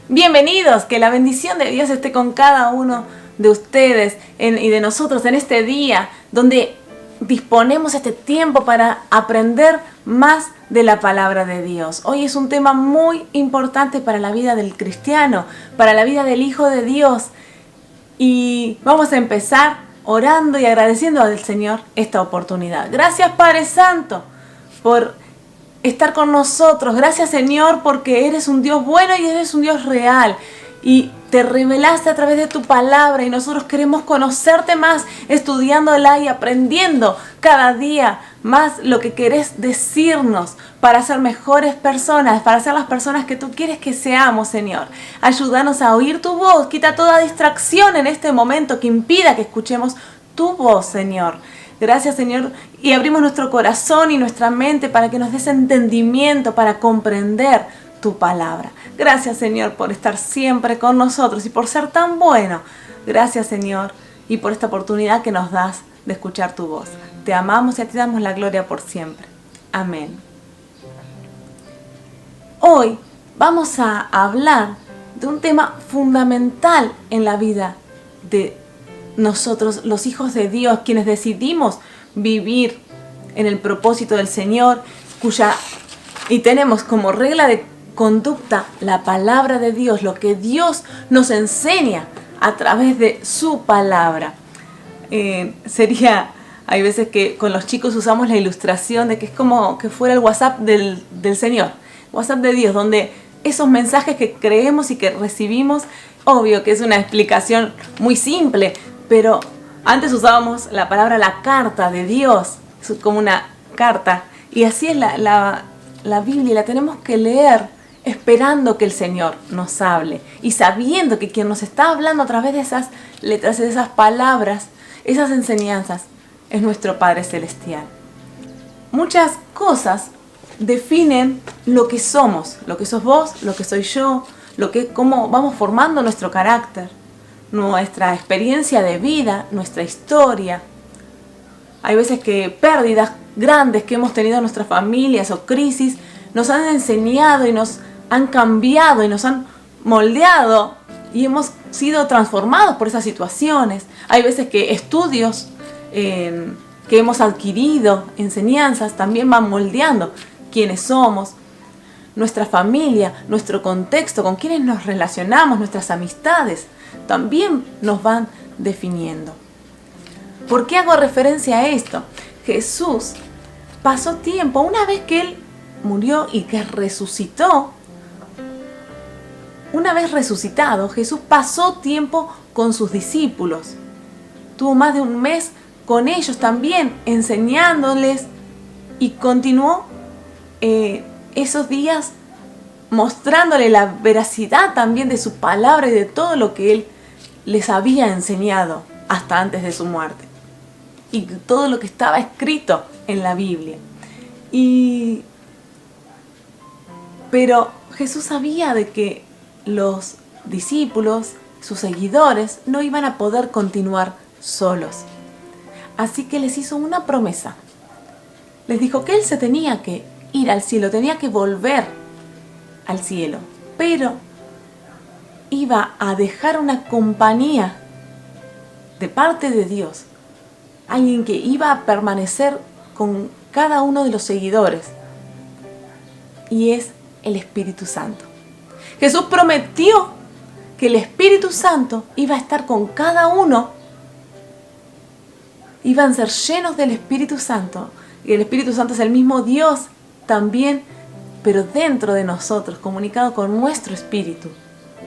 Bienvenidos, que la bendición de Dios esté con cada uno de ustedes y de nosotros en este día, donde disponemos este tiempo para aprender más de la palabra de Dios. Hoy es un tema muy importante para la vida del cristiano, para la vida del Hijo de Dios. Y vamos a empezar orando y agradeciendo al Señor esta oportunidad. Gracias, Padre Santo, por estar con nosotros. Gracias, Señor, porque eres un Dios bueno y eres un Dios real. Y te revelaste a través de tu palabra y nosotros queremos conocerte más, estudiándola y aprendiendo cada día más lo que querés decirnos para ser mejores personas, para ser las personas que tú quieres que seamos, Señor. Ayúdanos a oír tu voz, quita toda distracción en este momento que impida que escuchemos tu voz, Señor. Gracias, Señor, y abrimos nuestro corazón y nuestra mente para que nos des entendimiento, para comprender tu palabra. Gracias, Señor, por estar siempre con nosotros y por ser tan bueno. Gracias, Señor, y por esta oportunidad que nos das de escuchar tu voz. Te amamos y a ti damos la gloria por siempre. Amén. Hoy vamos a hablar de un tema fundamental en la vida de nosotros, los hijos de Dios, quienes decidimos vivir en el propósito del Señor, y tenemos como regla de conducta la palabra de Dios, lo que Dios nos enseña a través de su palabra. Hay veces que con los chicos usamos la ilustración de que es como que fuera el WhatsApp del Señor, WhatsApp de Dios, donde esos mensajes que creemos y que recibimos, obvio que es una explicación muy simple, pero antes usábamos la palabra la carta de Dios, como una carta, y así es la Biblia, la tenemos que leer esperando que el Señor nos hable y sabiendo que quien nos está hablando a través de esas letras, de esas palabras, esas enseñanzas, es nuestro Padre Celestial. Muchas cosas definen lo que somos, lo que sos vos, lo que soy yo, cómo vamos formando nuestro carácter, nuestra experiencia de vida, nuestra historia. Hay veces que pérdidas grandes que hemos tenido en nuestras familias o crisis nos han enseñado y nos han cambiado y nos han moldeado y hemos sido transformados por esas situaciones. Hay veces que estudios que hemos adquirido, enseñanzas, también van moldeando quiénes somos, nuestra familia, nuestro contexto, con quienes nos relacionamos, nuestras amistades, también nos van definiendo. ¿Por qué hago referencia a esto? Jesús pasó tiempo, una vez que Él murió y que resucitó, una vez resucitado, Jesús pasó tiempo con sus discípulos. Tuvo más de un mes con ellos también, enseñándoles, y continuó esos días mostrándole la veracidad también de su palabra y de todo lo que Él les había enseñado hasta antes de su muerte. Y todo lo que estaba escrito en la Biblia. Pero Jesús sabía de que los discípulos, sus seguidores, no iban a poder continuar solos. Así que les hizo una promesa. Les dijo que Él se tenía que ir al cielo, tenía que volver al cielo, pero iba a dejar una compañía de parte de Dios, alguien que iba a permanecer con cada uno de los seguidores, y es el Espíritu Santo. Jesús prometió que el Espíritu Santo iba a estar con cada uno, iban a ser llenos del Espíritu Santo, y el Espíritu Santo es el mismo Dios también, pero dentro de nosotros, comunicado con nuestro espíritu,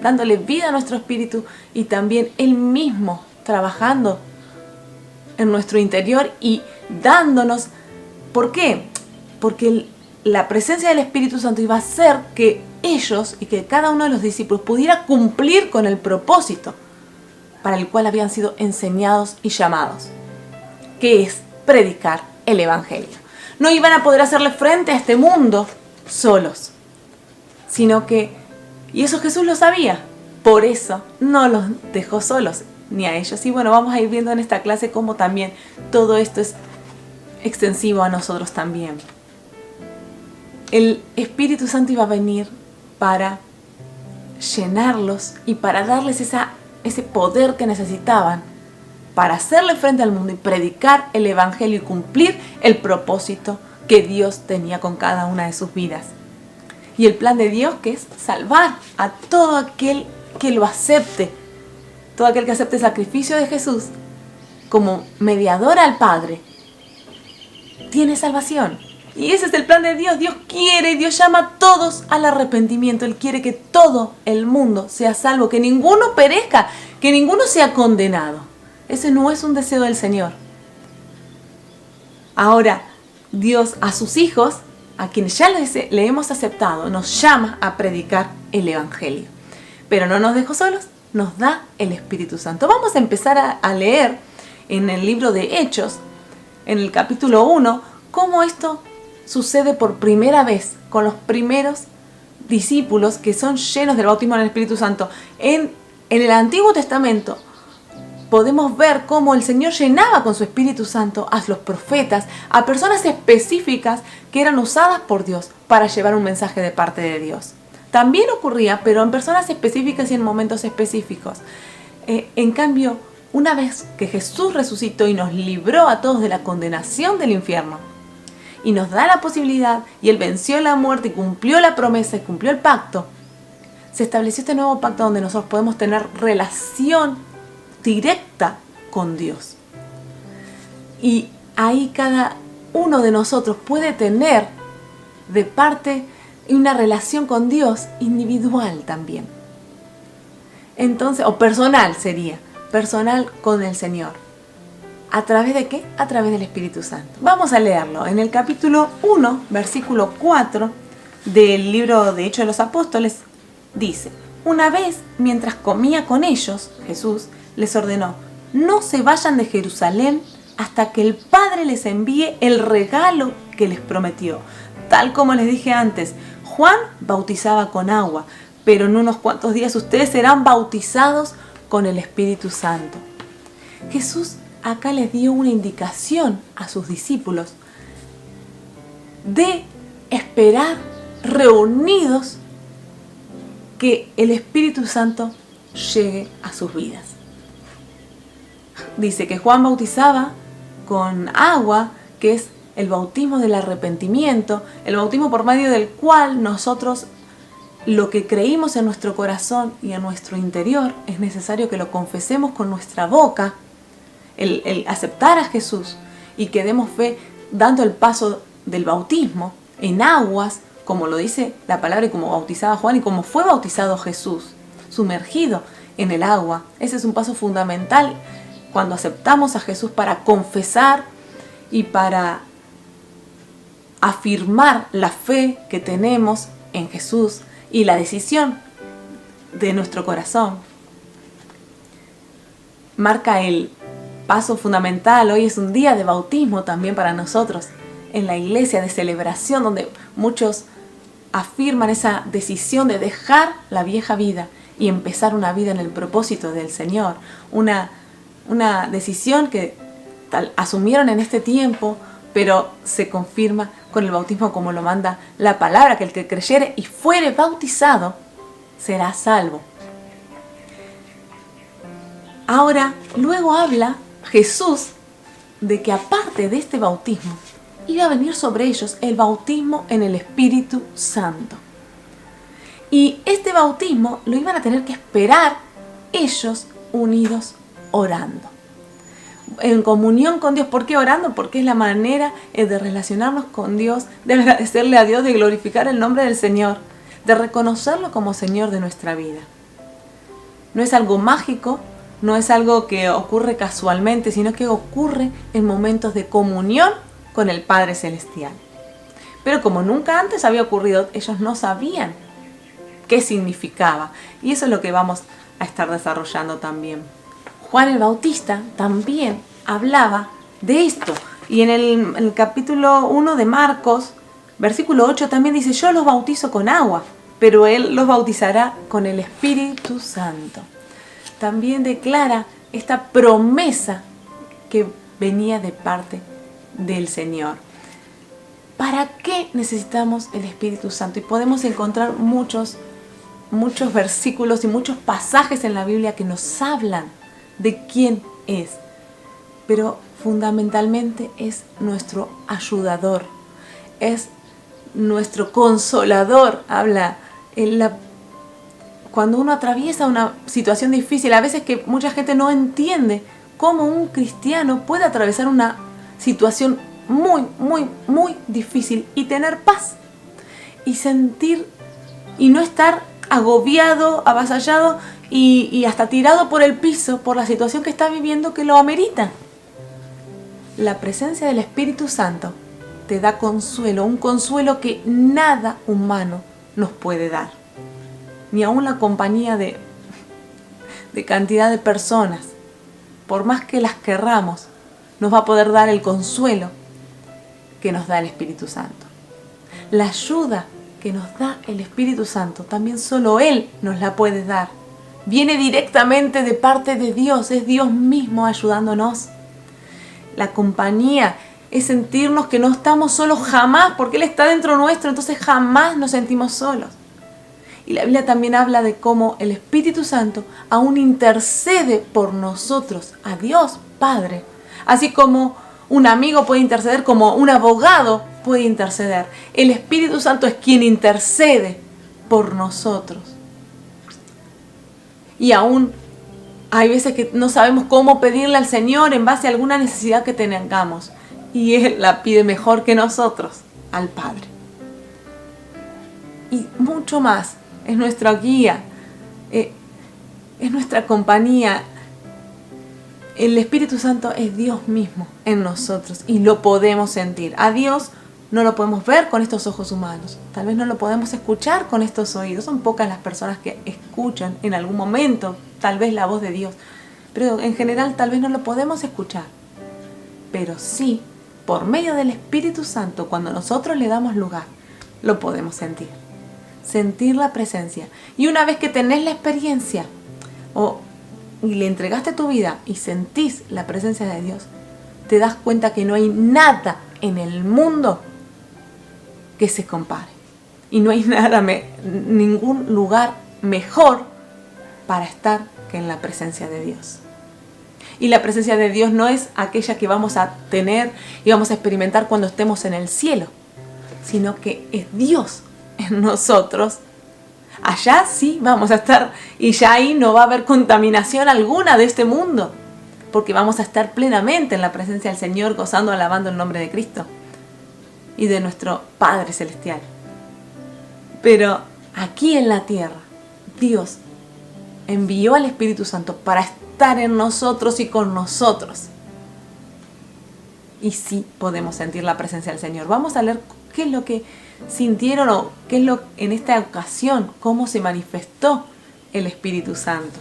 dándole vida a nuestro espíritu y también Él mismo trabajando en nuestro interior y dándonos. ¿Por qué? Porque la presencia del Espíritu Santo iba a hacer que ellos y que cada uno de los discípulos pudiera cumplir con el propósito para el cual habían sido enseñados y llamados, que es predicar el Evangelio. No iban a poder hacerle frente a este mundo solos, sino que, y eso Jesús lo sabía, por eso no los dejó solos, ni a ellos. Y bueno, vamos a ir viendo en esta clase cómo también todo esto es extensivo a nosotros también. El Espíritu Santo iba a venir para llenarlos y para darles ese poder que necesitaban para hacerle frente al mundo y predicar el Evangelio y cumplir el propósito que Dios tenía con cada una de sus vidas. Y el plan de Dios, que es salvar a todo aquel que lo acepte, todo aquel que acepte el sacrificio de Jesús como mediador al Padre, tiene salvación. Y ese es el plan de Dios. Dios quiere y Dios llama a todos al arrepentimiento. Él quiere que todo el mundo sea salvo, que ninguno perezca, que ninguno sea condenado. Ese no es un deseo del Señor. Ahora, Dios a sus hijos, a quienes ya le hemos aceptado, nos llama a predicar el Evangelio. Pero no nos dejó solos, nos da el Espíritu Santo. Vamos a empezar a leer en el libro de Hechos, en el capítulo 1, cómo esto sucede por primera vez con los primeros discípulos que son llenos del bautismo en el Espíritu Santo. En el Antiguo Testamento podemos ver cómo el Señor llenaba con su Espíritu Santo a los profetas, a personas específicas que eran usadas por Dios para llevar un mensaje de parte de Dios. También ocurría, pero en personas específicas y en momentos específicos. En cambio, una vez que Jesús resucitó y nos libró a todos de la condenación del infierno, y nos da la posibilidad, y Él venció la muerte y cumplió la promesa y cumplió el pacto, se estableció este nuevo pacto donde nosotros podemos tener relación directa con Dios. Y ahí cada uno de nosotros puede tener de parte una relación con Dios individual también. Entonces, o personal sería, personal con el Señor. ¿A través de qué? A través del Espíritu Santo. Vamos a leerlo. En el capítulo 1, versículo 4 del libro de Hechos de los Apóstoles, dice: una vez, mientras comía con ellos, Jesús les ordenó: no se vayan de Jerusalén hasta que el Padre les envíe el regalo que les prometió. Tal como les dije antes, Juan bautizaba con agua, pero en unos cuantos días ustedes serán bautizados con el Espíritu Santo. Jesús acá les dio una indicación a sus discípulos de esperar reunidos que el Espíritu Santo llegue a sus vidas. Dice que Juan bautizaba con agua, que es el bautismo del arrepentimiento, el bautismo por medio del cual nosotros lo que creímos en nuestro corazón y en nuestro interior es necesario que lo confesemos con nuestra boca, el aceptar a Jesús y que demos fe dando el paso del bautismo en aguas, como lo dice la palabra y como bautizaba Juan y como fue bautizado Jesús, sumergido en el agua. Ese es un paso fundamental cuando aceptamos a Jesús para confesar y para afirmar la fe que tenemos en Jesús y la decisión de nuestro corazón. Marca el paso fundamental. Hoy es un día de bautismo también para nosotros en la iglesia, de celebración, donde muchos afirman esa decisión de dejar la vieja vida y empezar una vida en el propósito del Señor. Una decisión que asumieron en este tiempo, pero se confirma con el bautismo como lo manda la palabra, que el que creyere y fuere bautizado será salvo. Ahora, luego habla Jesús de que aparte de este bautismo, iba a venir sobre ellos el bautismo en el Espíritu Santo. Y este bautismo lo iban a tener que esperar ellos unidos orando. En comunión con Dios. ¿Por qué orando? Porque es la manera de relacionarnos con Dios, de agradecerle a Dios, de glorificar el nombre del Señor, de reconocerlo como Señor de nuestra vida. No es algo mágico, no es algo que ocurre casualmente, sino que ocurre en momentos de comunión con el Padre Celestial. Pero como nunca antes había ocurrido, ellos no sabían qué significaba. Y eso es lo que vamos a estar desarrollando también. Juan el Bautista también hablaba de esto. Y en el capítulo 1 de Marcos, versículo 8, también dice: yo los bautizo con agua, pero Él los bautizará con el Espíritu Santo. También declara esta promesa que venía de parte del Señor. ¿Para qué necesitamos el Espíritu Santo? Y podemos encontrar muchos muchos versículos y muchos pasajes en la Biblia que nos hablan de quién es, pero fundamentalmente es nuestro ayudador, es nuestro consolador. Habla cuando uno atraviesa una situación difícil, a veces que mucha gente no entiende cómo un cristiano puede atravesar una situación muy, muy, muy difícil y tener paz y sentir y no estar agobiado, avasallado y hasta tirado por el piso por la situación que está viviendo que lo amerita. La presencia del Espíritu Santo te da consuelo, un consuelo que nada humano nos puede dar. Ni aun la compañía de cantidad de personas, por más que las querramos, nos va a poder dar el consuelo que nos da el Espíritu Santo. La ayuda que nos da el Espíritu Santo, también solo Él nos la puede dar. Viene directamente de parte de Dios, es Dios mismo ayudándonos. La compañía es sentirnos que no estamos solos jamás, porque Él está dentro nuestro, entonces jamás nos sentimos solos. Y la Biblia también habla de cómo el Espíritu Santo aún intercede por nosotros, a Dios Padre. Así como un amigo puede interceder, como un abogado puede interceder. El Espíritu Santo es quien intercede por nosotros. Y aún hay veces que no sabemos cómo pedirle al Señor en base a alguna necesidad que tengamos. Y Él la pide mejor que nosotros, al Padre. Y mucho más. Es nuestra guía, es nuestra compañía. El Espíritu Santo es Dios mismo en nosotros y lo podemos sentir. A Dios no lo podemos ver con estos ojos humanos, tal vez no lo podemos escuchar con estos oídos. Son pocas las personas que escuchan en algún momento tal vez la voz de Dios, pero en general tal vez no lo podemos escuchar. Pero sí, por medio del Espíritu Santo, cuando nosotros le damos lugar, lo podemos sentir. Sentir la presencia. Y una vez que tenés la experiencia y le entregaste tu vida y sentís la presencia de Dios, te das cuenta que no hay nada en el mundo que se compare. Y no hay ningún lugar mejor para estar que en la presencia de Dios. Y la presencia de Dios no es aquella que vamos a tener y vamos a experimentar cuando estemos en el cielo, sino que es Dios en nosotros. Allá sí vamos a estar y ya ahí no va a haber contaminación alguna de este mundo, porque vamos a estar plenamente en la presencia del Señor, gozando, alabando el nombre de Cristo y de nuestro Padre Celestial. Pero aquí en la tierra, Dios envió al Espíritu Santo para estar en nosotros y con nosotros. Y sí podemos sentir la presencia del Señor. Vamos a leer qué es lo que sintieron o qué es lo en esta ocasión, cómo se manifestó el Espíritu Santo.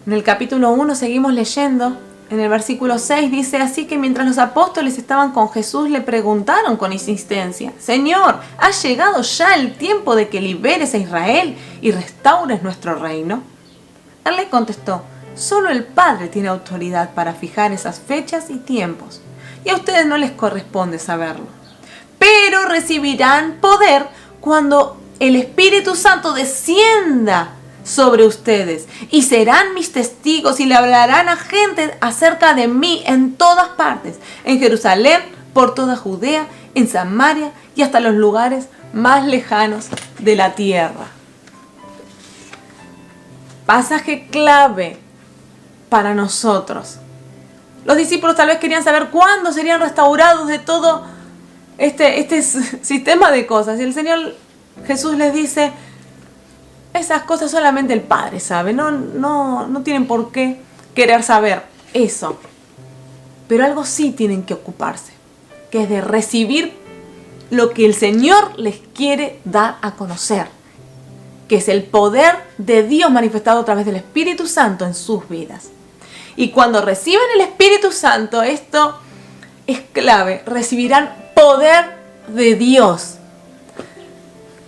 En el capítulo 1 seguimos leyendo. En el versículo 6 dice: así que mientras los apóstoles estaban con Jesús, le preguntaron con insistencia: Señor, ¿ha llegado ya el tiempo de que liberes a Israel y restaures nuestro reino? Él le contestó: solo el Padre tiene autoridad para fijar esas fechas y tiempos, y a ustedes no les corresponde saberlo. Pero recibirán poder cuando el Espíritu Santo descienda sobre ustedes, y serán mis testigos y le hablarán a gente acerca de mí en todas partes, en Jerusalén, por toda Judea, en Samaria y hasta los lugares más lejanos de la tierra. Pasaje clave para nosotros. Los discípulos tal vez querían saber cuándo serían restaurados de todo este sistema de cosas. Y el Señor Jesús les dice: esas cosas solamente el Padre sabe, no tienen por qué querer saber eso. Pero algo sí tienen que ocuparse, que es de recibir lo que el Señor les quiere dar a conocer, que es el poder de Dios manifestado a través del Espíritu Santo en sus vidas. Y cuando reciben el Espíritu Santo, esto es clave, recibirán poder de Dios.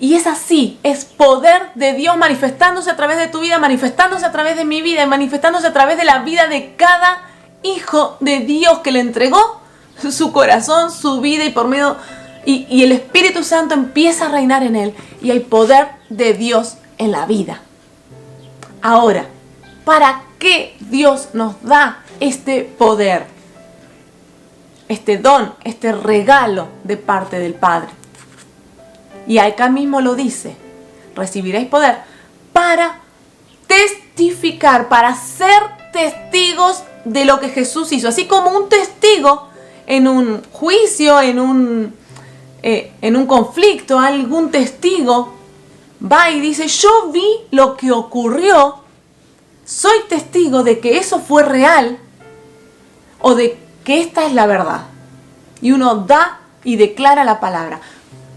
Y es así, es poder de Dios manifestándose a través de tu vida, manifestándose a través de mi vida y manifestándose a través de la vida de cada hijo de Dios que le entregó su corazón, su vida, y por medio y el Espíritu Santo empieza a reinar en él y hay poder de Dios en la vida. Ahora, ¿para qué Dios nos da este poder? Este don, este regalo de parte del Padre. Y acá mismo lo dice, recibiréis poder para testificar, para ser testigos de lo que Jesús hizo. Así como un testigo en un juicio, en un conflicto, algún testigo va y dice, yo vi lo que ocurrió, soy testigo de que eso fue real o de que esta es la verdad. Y uno da y declara la palabra.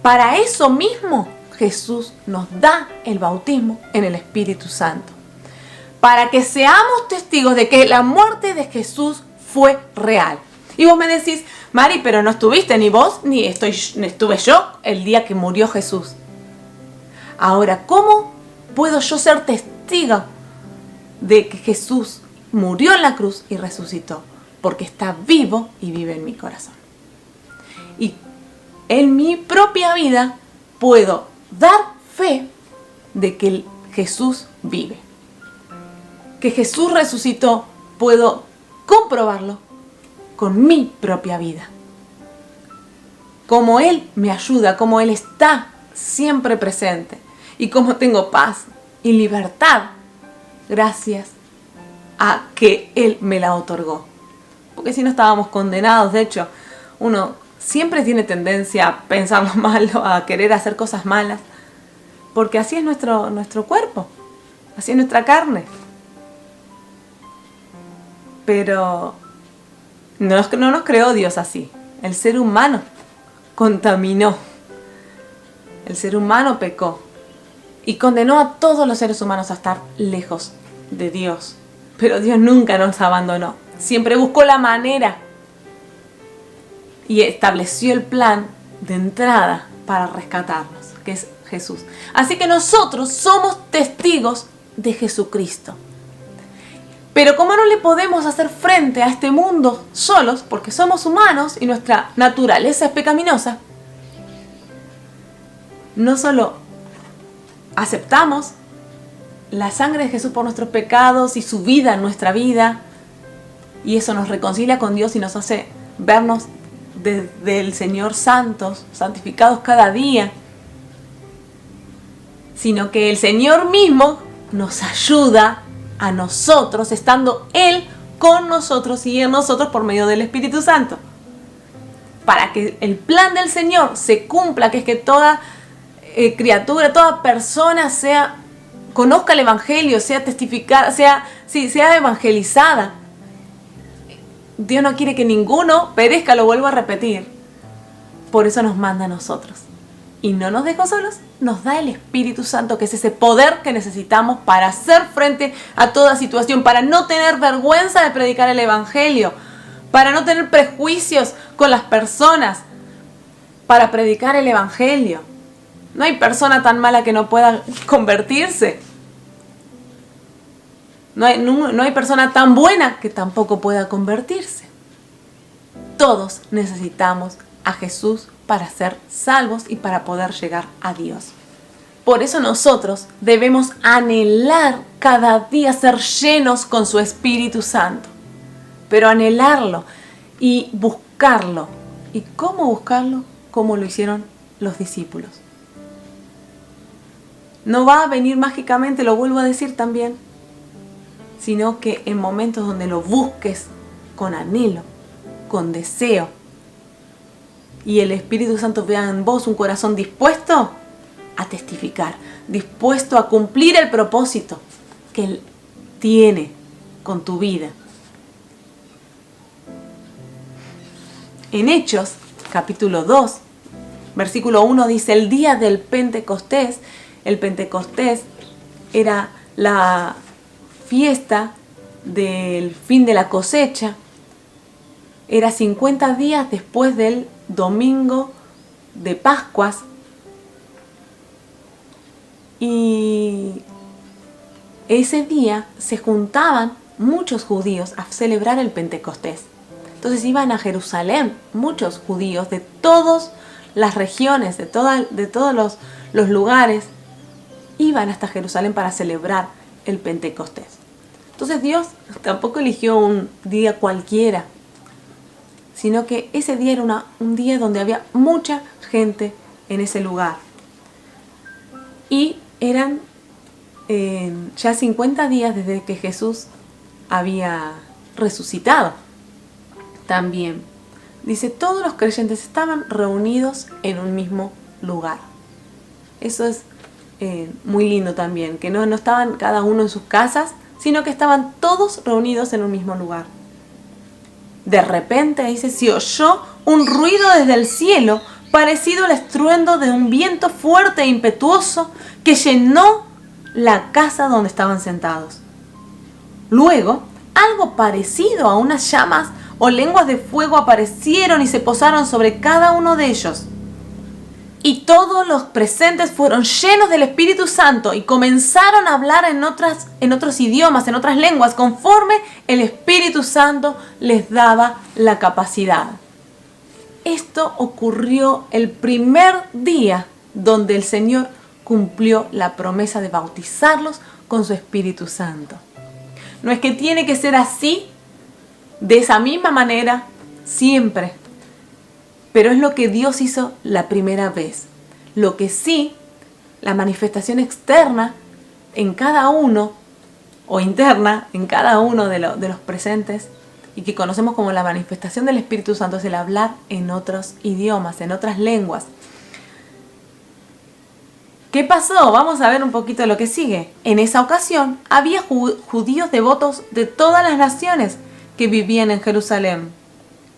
Para eso mismo Jesús nos da el bautismo en el Espíritu Santo. Para que seamos testigos de que la muerte de Jesús fue real. Y vos me decís, Mari, pero no estuviste ni vos ni estuve yo el día que murió Jesús. Ahora, ¿cómo puedo yo ser testigo de que Jesús murió en la cruz y resucitó? Porque está vivo y vive en mi corazón. Y en mi propia vida puedo dar fe de que Jesús vive. Que Jesús resucitó, puedo comprobarlo con mi propia vida. Como Él me ayuda, como Él está siempre presente y como tengo paz y libertad gracias a que Él me la otorgó. Porque si no estábamos condenados. De hecho, uno siempre tiene tendencia a pensar lo malo, a querer hacer cosas malas, porque así es nuestro cuerpo, así es nuestra carne. Pero no nos creó Dios así. El ser humano contaminó. El ser humano pecó y condenó a todos los seres humanos a estar lejos de Dios. Pero Dios nunca nos abandonó. Siempre buscó la manera y estableció el plan de entrada para rescatarnos, que es Jesús. Así que nosotros somos testigos de Jesucristo. Pero como no le podemos hacer frente a este mundo solos, porque somos humanos y nuestra naturaleza es pecaminosa, no solo aceptamos la sangre de Jesús por nuestros pecados y su vida en nuestra vida, y eso nos reconcilia con Dios y nos hace vernos desde el Señor santos, santificados cada día, sino que el Señor mismo nos ayuda a nosotros, estando Él con nosotros y en nosotros por medio del Espíritu Santo. Para que el plan del Señor se cumpla, que es que toda criatura, toda persona conozca el Evangelio, sea testificada, sea evangelizada. Dios no quiere que ninguno perezca, lo vuelvo a repetir. Por eso nos manda a nosotros. Y no nos dejó solos, nos da el Espíritu Santo, que es ese poder que necesitamos para hacer frente a toda situación, para no tener vergüenza de predicar el Evangelio, para no tener prejuicios con las personas, para predicar el Evangelio. No hay persona tan mala que no pueda convertirse. No hay persona tan buena que tampoco pueda convertirse. Todos necesitamos a Jesús para ser salvos y para poder llegar a Dios. Por eso nosotros debemos anhelar cada día ser llenos con su Espíritu Santo. Pero anhelarlo y buscarlo. ¿Y cómo buscarlo? Como lo hicieron los discípulos. No va a venir mágicamente, lo vuelvo a decir también, sino que en momentos donde lo busques con anhelo, con deseo, y el Espíritu Santo vea en vos un corazón dispuesto a testificar, dispuesto a cumplir el propósito que Él tiene con tu vida. En Hechos, capítulo 2, versículo 1 dice, el día del Pentecostés, el Pentecostés era la fiesta del fin de la cosecha, era 50 días después del domingo de Pascuas, y ese día se juntaban muchos judíos a celebrar el Pentecostés. Entonces iban a Jerusalén muchos judíos de todas las regiones, de todos los lugares, iban hasta Jerusalén para celebrar el Pentecostés. Entonces Dios tampoco eligió un día cualquiera, sino que ese día era un día donde había mucha gente en ese lugar. Y eran ya 50 días desde que Jesús había resucitado. También dice, todos los creyentes estaban reunidos en un mismo lugar. Eso es muy lindo también, que no estaban cada uno en sus casas, sino que estaban todos reunidos en un mismo lugar. De repente, dice, se oyó un ruido desde el cielo, parecido al estruendo de un viento fuerte e impetuoso que llenó la casa donde estaban sentados. Luego, algo parecido a unas llamas o lenguas de fuego aparecieron y se posaron sobre cada uno de ellos. Y todos los presentes fueron llenos del Espíritu Santo y comenzaron a hablar en otros idiomas, en otras lenguas, conforme el Espíritu Santo les daba la capacidad. Esto ocurrió el primer día donde el Señor cumplió la promesa de bautizarlos con su Espíritu Santo. No es que tiene que ser así, de esa misma manera, siempre. Pero es lo que Dios hizo la primera vez. Lo que sí, la manifestación externa en cada uno, o interna en cada uno de los presentes, y que conocemos como la manifestación del Espíritu Santo, es el hablar en otros idiomas, en otras lenguas. ¿Qué pasó? Vamos a ver un poquito lo que sigue. En esa ocasión había judíos devotos de todas las naciones que vivían en Jerusalén.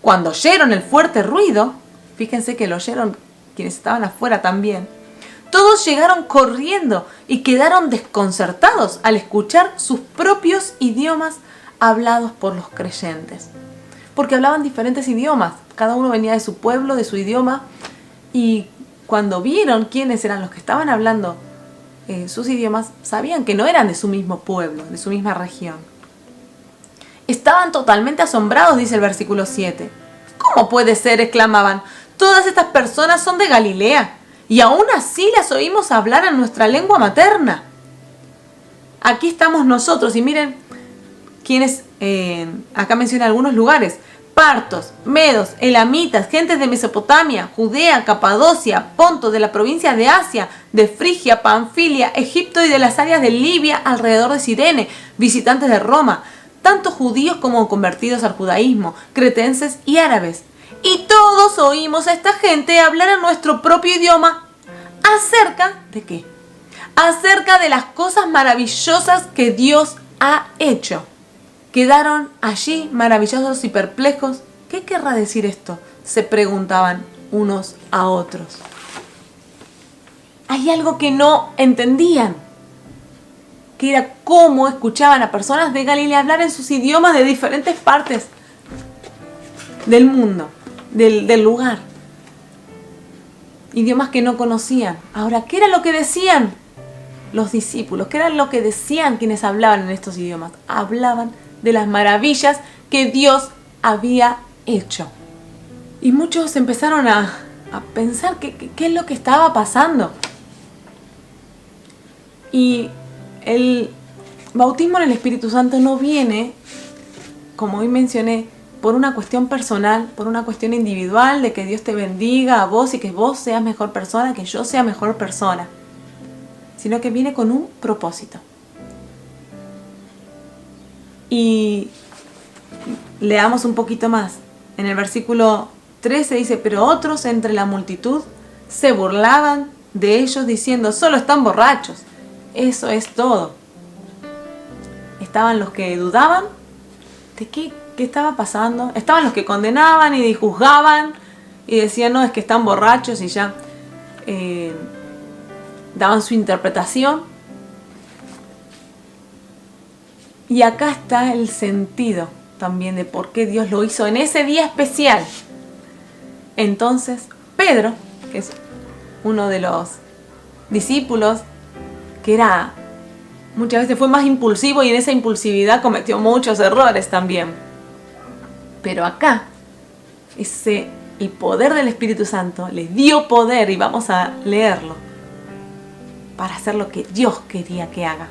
Cuando oyeron el fuerte ruido, fíjense que lo oyeron quienes estaban afuera también, todos llegaron corriendo y quedaron desconcertados al escuchar sus propios idiomas hablados por los creyentes. Porque hablaban diferentes idiomas, cada uno venía de su pueblo, de su idioma, y cuando vieron quiénes eran los que estaban hablando sus idiomas, sabían que no eran de su mismo pueblo, de su misma región. Estaban totalmente asombrados, dice el versículo 7. ¿Cómo puede ser?, exclamaban. Todas estas personas son de Galilea y aún así las oímos hablar en nuestra lengua materna. Aquí estamos nosotros y miren quiénes, acá menciona algunos lugares: partos, medos, elamitas, gentes de Mesopotamia, Judea, Capadocia, Ponto, de la provincia de Asia, de Frigia, Panfilia, Egipto y de las áreas de Libia alrededor de Cirene, visitantes de Roma, tanto judíos como convertidos al judaísmo, cretenses y árabes. Y todos oímos a esta gente hablar en nuestro propio idioma acerca ¿de qué? Acerca de las cosas maravillosas que Dios ha hecho. Quedaron allí maravillosos y perplejos. ¿Qué querrá decir esto?, se preguntaban unos a otros. Hay algo que no entendían, que era cómo escuchaban a personas de Galilea hablar en sus idiomas de diferentes partes del mundo, del lugar. Idiomas que no conocían. Ahora, ¿qué era lo que decían los discípulos? ¿Qué era lo que decían quienes hablaban en estos idiomas? Hablaban de las maravillas que Dios había hecho. Y muchos empezaron a pensar qué es lo que estaba pasando. Y el bautismo en el Espíritu Santo no viene, como hoy mencioné, por una cuestión personal, por una cuestión individual, de que Dios te bendiga a vos y que vos seas mejor persona, que yo sea mejor persona, sino que viene con un propósito. Y leamos un poquito más. En el versículo 13 dice: pero otros entre la multitud se burlaban de ellos diciendo: solo están borrachos. Eso es todo. Estaban los que dudaban de qué estaba pasando. Estaban los que condenaban y juzgaban y decían: no, es que están borrachos, y ya daban su interpretación. Y acá está el sentido también de por qué Dios lo hizo en ese día especial. Entonces, Pedro, que es uno de los discípulos, que muchas veces fue más impulsivo, y en esa impulsividad cometió muchos errores también. Pero acá, el poder del Espíritu Santo les dio poder, y vamos a leerlo. para hacer lo que Dios quería que haga.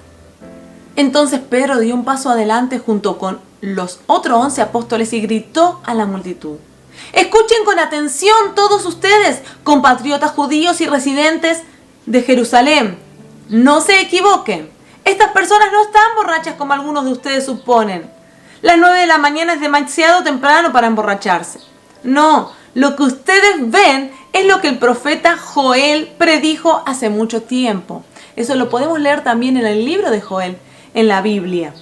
Entonces Pedro dio un paso adelante junto con los otros 11 apóstoles y gritó a la multitud: escuchen con atención todos ustedes, compatriotas judíos y residentes de Jerusalén. No se equivoquen. Estas personas no están borrachas como algunos de ustedes suponen. Las 9 de la mañana es demasiado temprano para emborracharse. No, lo que ustedes ven es lo que el profeta Joel predijo hace mucho tiempo. Eso lo podemos leer también en el libro de Joel, en la Biblia.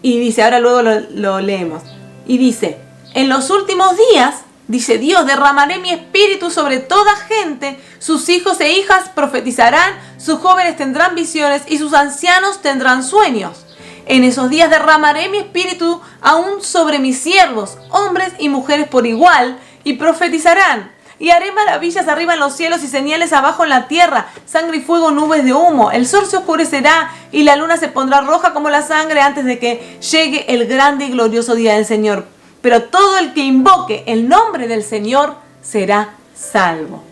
Y dice, ahora luego lo leemos. Y dice, en los últimos días, dice Dios, derramaré mi espíritu sobre toda gente. Sus hijos e hijas profetizarán, sus jóvenes tendrán visiones y sus ancianos tendrán sueños. En esos días derramaré mi espíritu aún sobre mis siervos, hombres y mujeres por igual, y profetizarán. Y haré maravillas arriba en los cielos y señales abajo en la tierra, sangre y fuego, nubes de humo. El sol se oscurecerá y la luna se pondrá roja como la sangre antes de que llegue el grande y glorioso día del Señor. Pero todo el que invoque el nombre del Señor será salvo.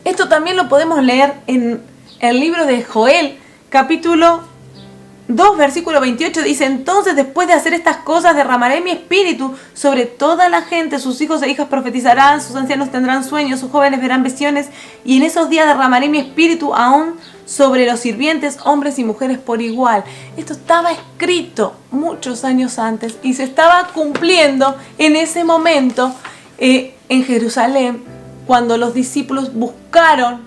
Esto también lo podemos leer en el libro de Joel, capítulo 2, versículo 28, dice: entonces después de hacer estas cosas derramaré mi espíritu sobre toda la gente, sus hijos e hijas profetizarán, sus ancianos tendrán sueños, sus jóvenes verán visiones, y en esos días derramaré mi espíritu aún sobre los sirvientes, hombres y mujeres por igual. Esto estaba escrito muchos años antes y se estaba cumpliendo en ese momento en Jerusalén, cuando los discípulos buscaron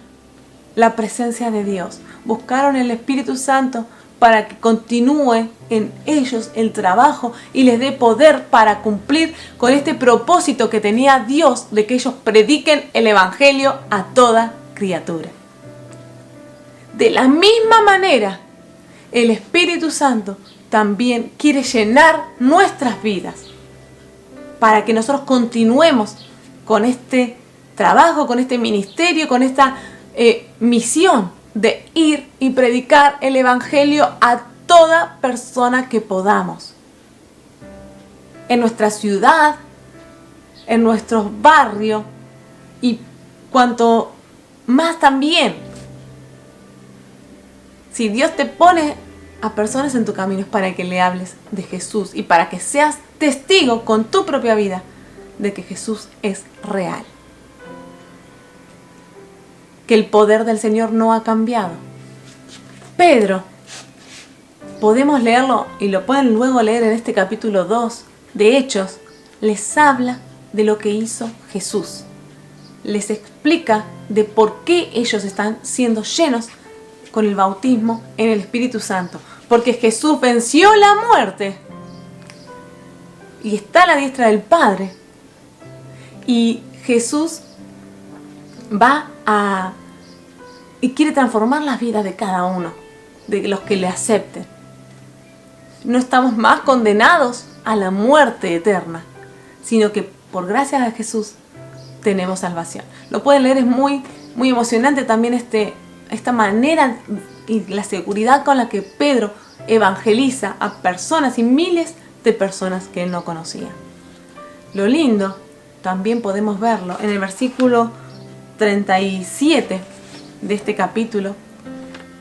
la presencia de Dios, buscaron el Espíritu Santo para que continúe en ellos el trabajo y les dé poder para cumplir con este propósito que tenía Dios de que ellos prediquen el Evangelio a toda criatura. De la misma manera, el Espíritu Santo también quiere llenar nuestras vidas para que nosotros continuemos con este trabajo, con este ministerio, con esta misión de ir y predicar el Evangelio a toda persona que podamos. En nuestra ciudad, en nuestros barrios y cuanto más también. Si Dios te pone a personas en tu camino es para que le hables de Jesús y para que seas testigo con tu propia vida de que Jesús es real. Que el poder del Señor no ha cambiado. Pedro, podemos leerlo y lo pueden luego leer en este capítulo 2 de Hechos, les habla de lo que hizo Jesús. Les explica de por qué ellos están siendo llenos con el bautismo en el Espíritu Santo. Porque Jesús venció la muerte y está a la diestra del Padre. Y Jesús va y quiere transformar las vidas de cada uno, de los que le acepten. No estamos más condenados a la muerte eterna, sino que por gracia de Jesús tenemos salvación. Lo pueden leer, es muy, muy emocionante también esta manera y la seguridad con la que Pedro evangeliza a personas y miles de personas que él no conocía. Lo lindo, también podemos verlo en el versículo 37 de este capítulo,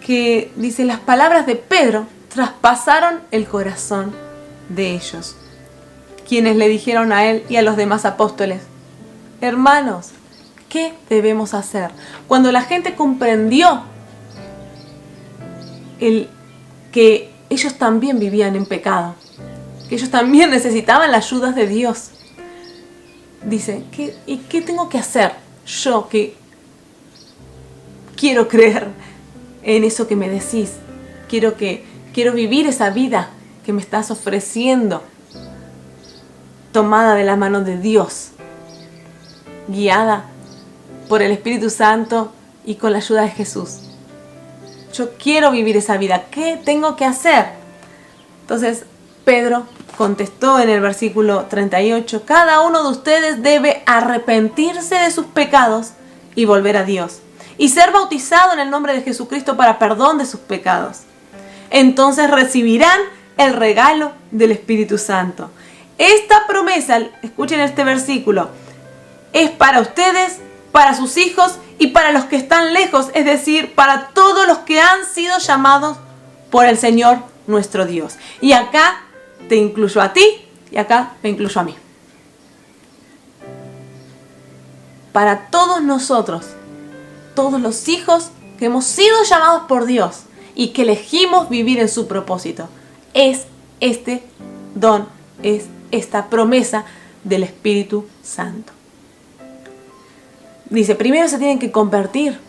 que dice: las palabras de Pedro traspasaron el corazón de ellos, quienes le dijeron a él y a los demás apóstoles: hermanos, ¿qué debemos hacer? Cuando la gente comprendió que ellos también vivían en pecado, que ellos también necesitaban la ayuda de Dios, dice: ¿qué tengo que hacer yo que quiero creer en eso que me decís? Quiero vivir esa vida que me estás ofreciendo, tomada de la mano de Dios, guiada por el Espíritu Santo y con la ayuda de Jesús. Yo quiero vivir esa vida. ¿Qué tengo que hacer? Entonces Pedro contestó en el versículo 38: cada uno de ustedes debe arrepentirse de sus pecados y volver a Dios, y ser bautizado en el nombre de Jesucristo para perdón de sus pecados. Entonces recibirán el regalo del Espíritu Santo. Esta promesa, escuchen este versículo, es para ustedes para sus hijos y para los que están lejos, es decir, para todos los que han sido llamados por el Señor nuestro Dios. Y acá te incluyo a ti y acá me incluyo a mí. Para todos nosotros, todos los hijos que hemos sido llamados por Dios y que elegimos vivir en su propósito, es este don, es esta promesa del Espíritu Santo. Dice, primero se tienen que convertir,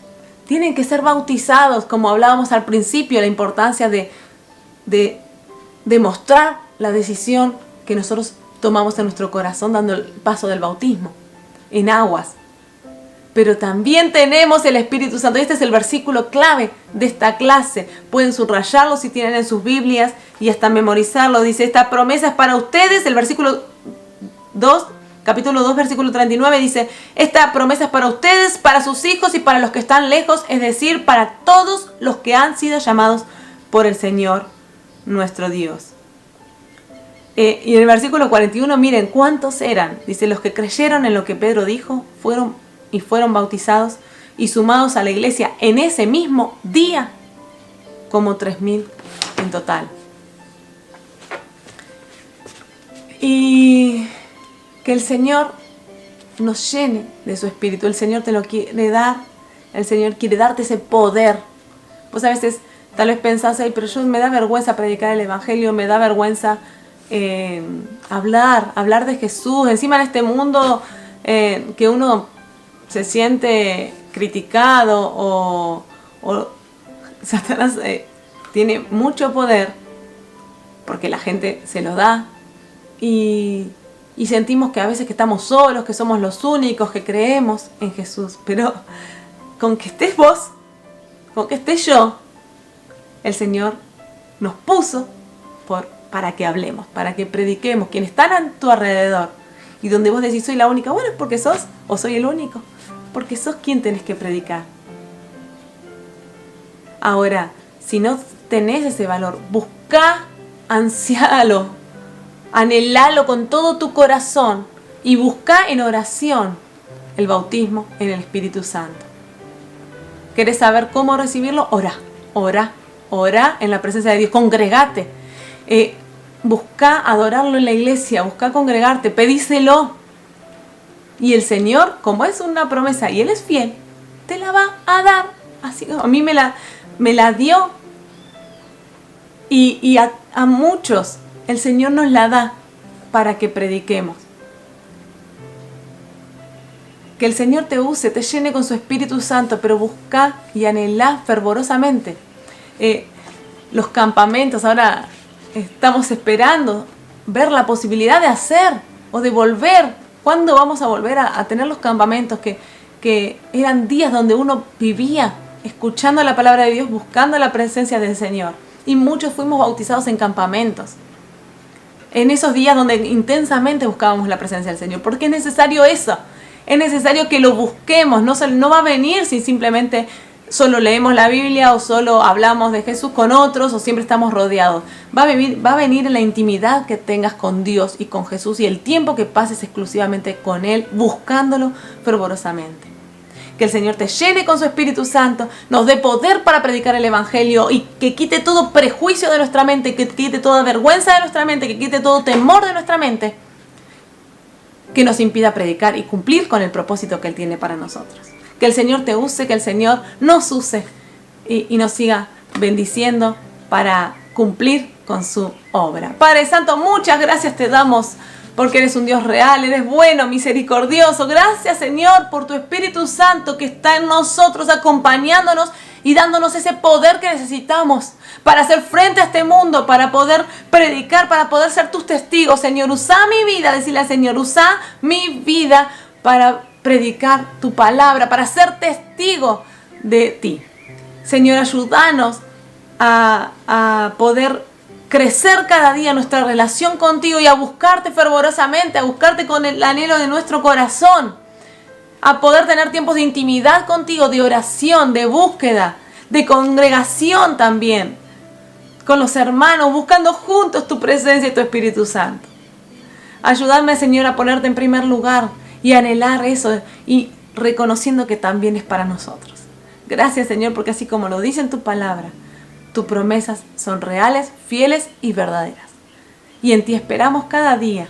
tienen que ser bautizados, como hablábamos al principio, la importancia de demostrar la decisión que nosotros tomamos en nuestro corazón dando el paso del bautismo en aguas. Pero también tenemos el Espíritu Santo. Este es el versículo clave de esta clase. Pueden subrayarlo si tienen en sus Biblias y hasta memorizarlo. Dice, esta promesa es para ustedes. El versículo 2, capítulo 2, versículo 39 dice, esta promesa es para ustedes, para sus hijos y para los que están lejos, es decir, para todos los que han sido llamados por el Señor nuestro Dios. Y en el versículo 41, miren cuántos eran. Dice, los que creyeron en lo que Pedro dijo fueron bautizados y sumados a la iglesia en ese mismo día, como 3.000 en total. Y que el Señor nos llene de su Espíritu. El Señor te lo quiere dar. El Señor quiere darte ese poder. Pues a veces tal vez pensás, ay, pero me da vergüenza predicar el Evangelio, me da vergüenza hablar de Jesús. Encima en este mundo que uno se siente criticado o Satanás tiene mucho poder porque la gente se lo da y sentimos que a veces que estamos solos, que somos los únicos que creemos en Jesús. Pero con que estés vos, con que esté yo, el Señor nos puso para que hablemos, para que prediquemos. Quienes están a tu alrededor y donde vos decís soy la única, bueno, es porque sos, o soy el único, porque sos quien tenés que predicar. Ahora, si no tenés ese valor, buscá, ansialo, anhelalo con todo tu corazón y buscá en oración el bautismo en el Espíritu Santo. ¿Querés saber cómo recibirlo? Orá en la presencia de Dios, congregate, buscá adorarlo en la iglesia, buscá congregarte, pedíselo. Y el Señor, como es una promesa y Él es fiel, te la va a dar. Así como a mí me la dio. Y a muchos el Señor nos la da para que prediquemos. Que el Señor te use, te llene con su Espíritu Santo, pero busca y anhelá fervorosamente. Los campamentos, ahora estamos esperando ver la posibilidad de hacer o de volver. ¿Cuándo vamos a volver a tener los campamentos que eran días donde uno vivía escuchando la palabra de Dios, buscando la presencia del Señor? Y muchos fuimos bautizados en campamentos. En esos días donde intensamente buscábamos la presencia del Señor. Porque es necesario eso. Es necesario que lo busquemos. No va a venir si simplemente solo leemos la Biblia o solo hablamos de Jesús con otros o siempre estamos rodeados. Va a venir en la intimidad que tengas con Dios y con Jesús y el tiempo que pases exclusivamente con Él, buscándolo fervorosamente. Que el Señor te llene con su Espíritu Santo, nos dé poder para predicar el Evangelio y que quite todo prejuicio de nuestra mente, que quite toda vergüenza de nuestra mente, que quite todo temor de nuestra mente, que nos impida predicar y cumplir con el propósito que Él tiene para nosotros. Que el Señor te use, que el Señor nos use y nos siga bendiciendo para cumplir con su obra. Padre Santo, muchas gracias te damos porque eres un Dios real, eres bueno, misericordioso. Gracias, Señor, por tu Espíritu Santo que está en nosotros, acompañándonos y dándonos ese poder que necesitamos para hacer frente a este mundo, para poder predicar, para poder ser tus testigos. Señor, usa mi vida, decirle al Señor, usa mi vida para predicar tu palabra, para ser testigo de ti. Señor, ayúdanos a poder crecer cada día nuestra relación contigo y a buscarte fervorosamente, a buscarte con el anhelo de nuestro corazón, a poder tener tiempos de intimidad contigo, de oración, de búsqueda, de congregación también, con los hermanos, buscando juntos tu presencia y tu Espíritu Santo. Ayúdame, Señor, a ponerte en primer lugar y anhelar eso y reconociendo que también es para nosotros. Gracias, Señor, porque así como lo dice en tu palabra, tus promesas son reales, fieles y verdaderas. Y en ti esperamos cada día.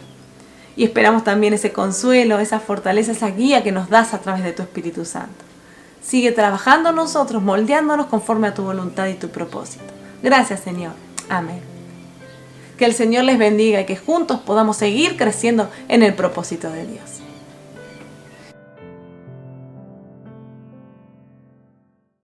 Y esperamos también ese consuelo, esa fortaleza, esa guía que nos das a través de tu Espíritu Santo. Sigue trabajando en nosotros, moldeándonos conforme a tu voluntad y tu propósito. Gracias, Señor. Amén. Que el Señor les bendiga y que juntos podamos seguir creciendo en el propósito de Dios.